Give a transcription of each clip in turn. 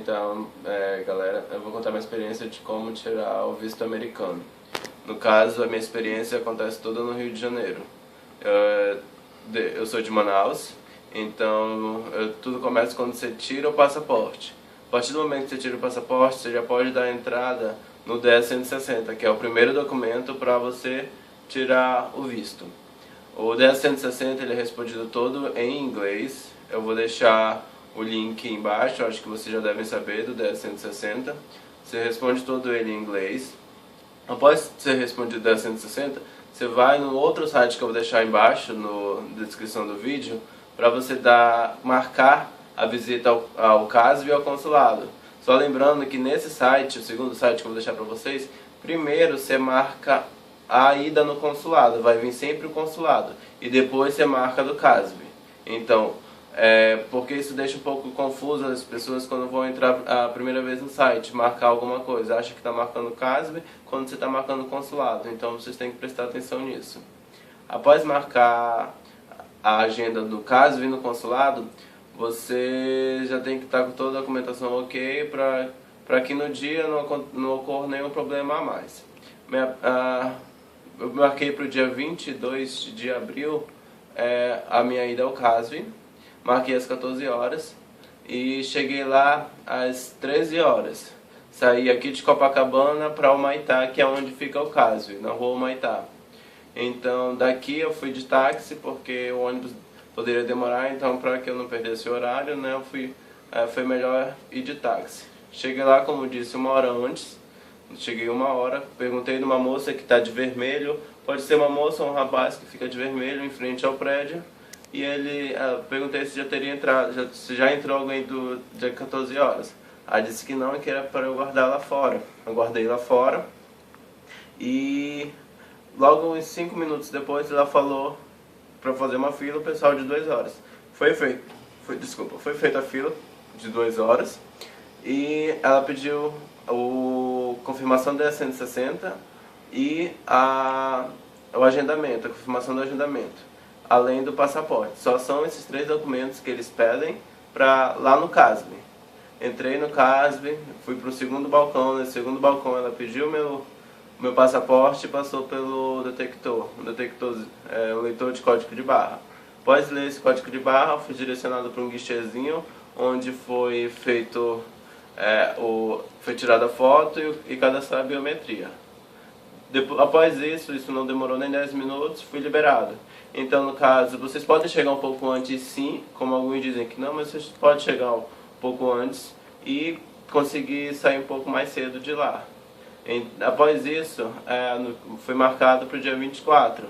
Então, galera, eu vou contar minha experiência de como tirar o visto americano. No caso, a minha experiência acontece toda no Rio de Janeiro. Eu sou de Manaus, então tudo começa quando você tira o passaporte. A partir do momento que você tira o passaporte, você já pode dar entrada no DS-160, que é o primeiro documento para você tirar o visto. O DS-160 ele é respondido todo em inglês. Eu vou deixar o link embaixo, acho que vocês já devem saber do DS-160. Você responde todo ele em inglês. Após ser respondido o DS-160, você vai no outro site que eu vou deixar embaixo na descrição do vídeo para você marcar a visita ao CASV e ao consulado. Só lembrando que nesse site, o segundo site que eu vou deixar para vocês, primeiro você marca a ida no consulado, vai vir sempre o consulado, e depois você marca do CASV. Então, porque isso deixa um pouco confuso as pessoas quando vão entrar a primeira vez no site, marcar alguma coisa, acha que está marcando o CASV quando você está marcando o consulado, então vocês têm que prestar atenção nisso. Após marcar a agenda do CASV e no consulado, você já tem que estar com toda a documentação ok para que no dia não ocorra nenhum problema a mais. Eu marquei para o dia 22 de abril a minha ida ao CASV, marquei às 14 horas e cheguei lá às 13 horas. Saí aqui de Copacabana para Humaitá, que é onde fica o CASV, na rua Humaitá. Então daqui eu fui de táxi porque o ônibus poderia demorar, então para que eu não perdesse o horário, né, foi melhor ir de táxi. Cheguei lá, como disse, 1 hora antes. Cheguei 1 hora, perguntei de uma moça que está de vermelho, pode ser uma moça ou um rapaz que fica de vermelho em frente ao prédio, e perguntei se já teria entrado, se já entrou alguém do dia 14 horas. Ela disse que não e que era para eu guardar lá fora. Eu guardei lá fora e logo uns 5 minutos depois ela falou para fazer uma fila, o pessoal de 2 horas. Foi feita a fila de 2 horas e ela pediu confirmação da 160 e o agendamento, a confirmação do agendamento, além do passaporte. Só são esses 3 documentos que eles pedem lá no CASV. Entrei no CASV, fui para o segundo balcão. Nesse segundo balcão ela pediu meu passaporte e passou pelo detector, o leitor de código de barra. Após ler esse código de barra, fui direcionado para um guichezinho onde foi feito foi tirada a foto e cadastrar a biometria. Após isso não demorou nem 10 minutos, fui liberado. Então, no caso, vocês podem chegar um pouco antes sim, como alguns dizem que não, mas vocês podem chegar um pouco antes e conseguir sair um pouco mais cedo de lá. Após isso, foi marcado para o dia 24.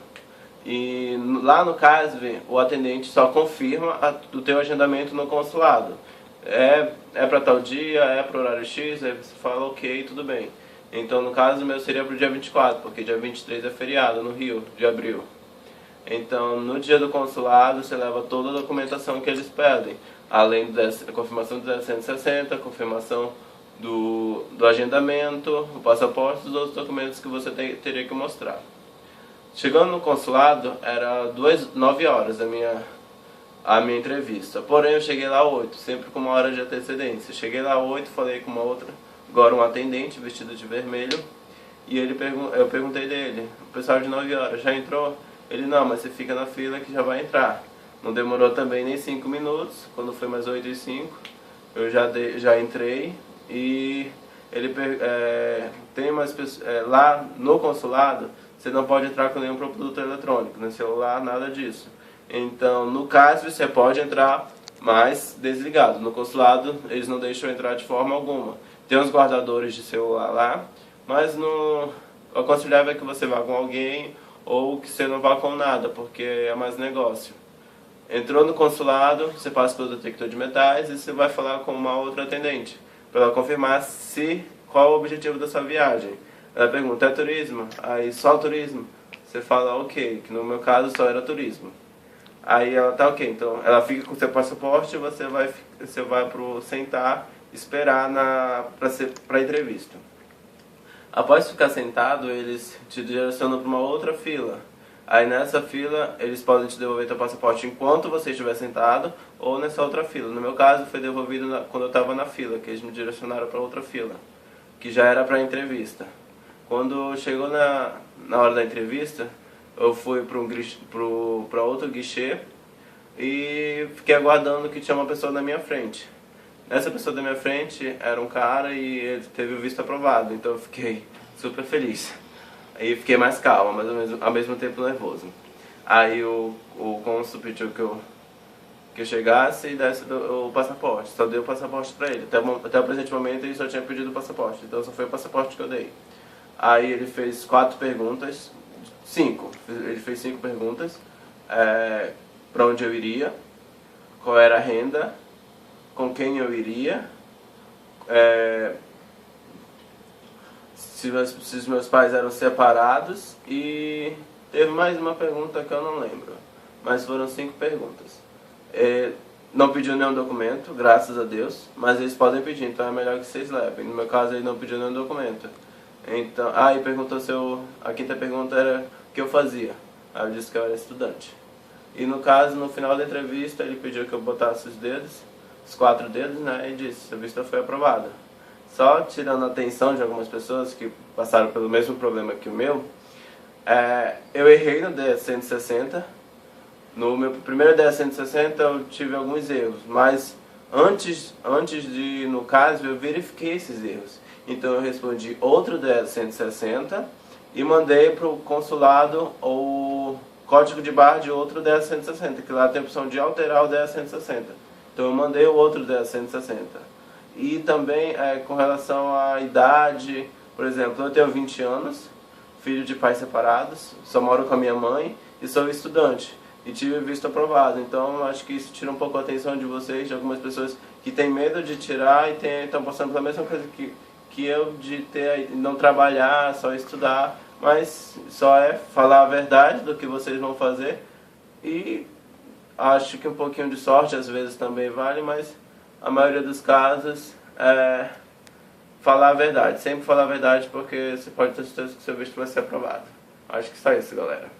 E lá no CASV, o atendente só confirma o teu agendamento no consulado. É para tal dia, é para o horário X, aí você fala ok, tudo bem. Então, no caso, o meu seria para o dia 24, porque dia 23 é feriado no Rio, de abril. Então, no dia do consulado, você leva toda a documentação que eles pedem, além da confirmação do 160, confirmação do agendamento, o passaporte e os outros documentos que você teria que mostrar. Chegando no consulado, era 9 horas a minha entrevista. Porém, eu cheguei lá às 8, sempre com 1 hora de antecedência. Cheguei lá às 8, falei com agora um atendente vestido de vermelho, e eu perguntei dele, o pessoal de 9 horas, já entrou? Ele, não, mas você fica na fila que já vai entrar. Não demorou também nem 5 minutos, quando foi mais 8h05, eu já entrei, e ele tem umas pessoas, lá no consulado, você não pode entrar com nenhum produto eletrônico, nem celular, nada disso. Então, no CASV você pode entrar, mas desligado. No consulado, eles não deixam entrar de forma alguma. Tem uns guardadores de celular lá, mas o aconselhável é que você vá com alguém ou que você não vá com nada, porque é mais negócio. Entrou no consulado, você passa pelo detector de metais e você vai falar com uma outra atendente, para ela confirmar qual o objetivo da sua viagem. Ela pergunta, é turismo? Aí, só turismo? Você fala, ok, que no meu caso só era turismo. Aí ela tá ok, então ela fica com o seu passaporte e você vai sentar, esperar para a entrevista. Após ficar sentado, eles te direcionam para uma outra fila. Aí nessa fila eles podem te devolver teu passaporte enquanto você estiver sentado ou nessa outra fila. No meu caso foi devolvido quando eu estava na fila, que eles me direcionaram para outra fila, que já era para a entrevista. Quando chegou na hora da entrevista, eu fui para outro guichê e fiquei aguardando que tinha uma pessoa na minha frente. Essa pessoa da minha frente era um cara e ele teve o visto aprovado, então eu fiquei super feliz. Aí fiquei mais calmo, mas ao mesmo tempo nervoso. Aí o cônsul pediu que eu chegasse e desse o passaporte. Só dei o passaporte pra ele. Até o presente momento ele só tinha pedido o passaporte, então só foi o passaporte que eu dei. Aí ele fez 4 perguntas, 5. Ele fez 5 perguntas. Pra onde eu iria, qual era a renda, com quem eu iria, se os meus pais eram separados, e teve mais uma pergunta que eu não lembro, mas foram 5 perguntas. Não pediu nenhum documento, graças a Deus, mas eles podem pedir, então é melhor que vocês levem. No meu caso ele não pediu nenhum documento. Então, e perguntou a 5ª pergunta era o que eu fazia. Aí eu disse que eu era estudante. E no caso, no final da entrevista, ele pediu que eu botasse os 4 dedos, né, e disse, a vista foi aprovada. Só tirando a atenção de algumas pessoas que passaram pelo mesmo problema que o meu, eu errei no DS-160. No meu primeiro DS-160 eu tive alguns erros, mas antes de, no caso, eu verifiquei esses erros. Então eu respondi outro DS-160 e mandei para o consulado o código de barra de outro DS-160, que lá tem a opção de alterar o DS-160. Então eu mandei o outro DS-160. E também com relação à idade, por exemplo, eu tenho 20 anos, filho de pais separados, só moro com a minha mãe e sou estudante. E tive visto aprovado, então acho que isso tira um pouco a atenção de vocês, de algumas pessoas que têm medo de tirar e estão passando pela mesma coisa que eu, de não trabalhar, só estudar, mas só falar a verdade do que vocês vão fazer. E acho que um pouquinho de sorte às vezes também vale, mas a maioria dos casos falar a verdade, sempre falar a verdade, porque você pode ter certeza que seu visto vai ser aprovado. Acho que só isso, galera.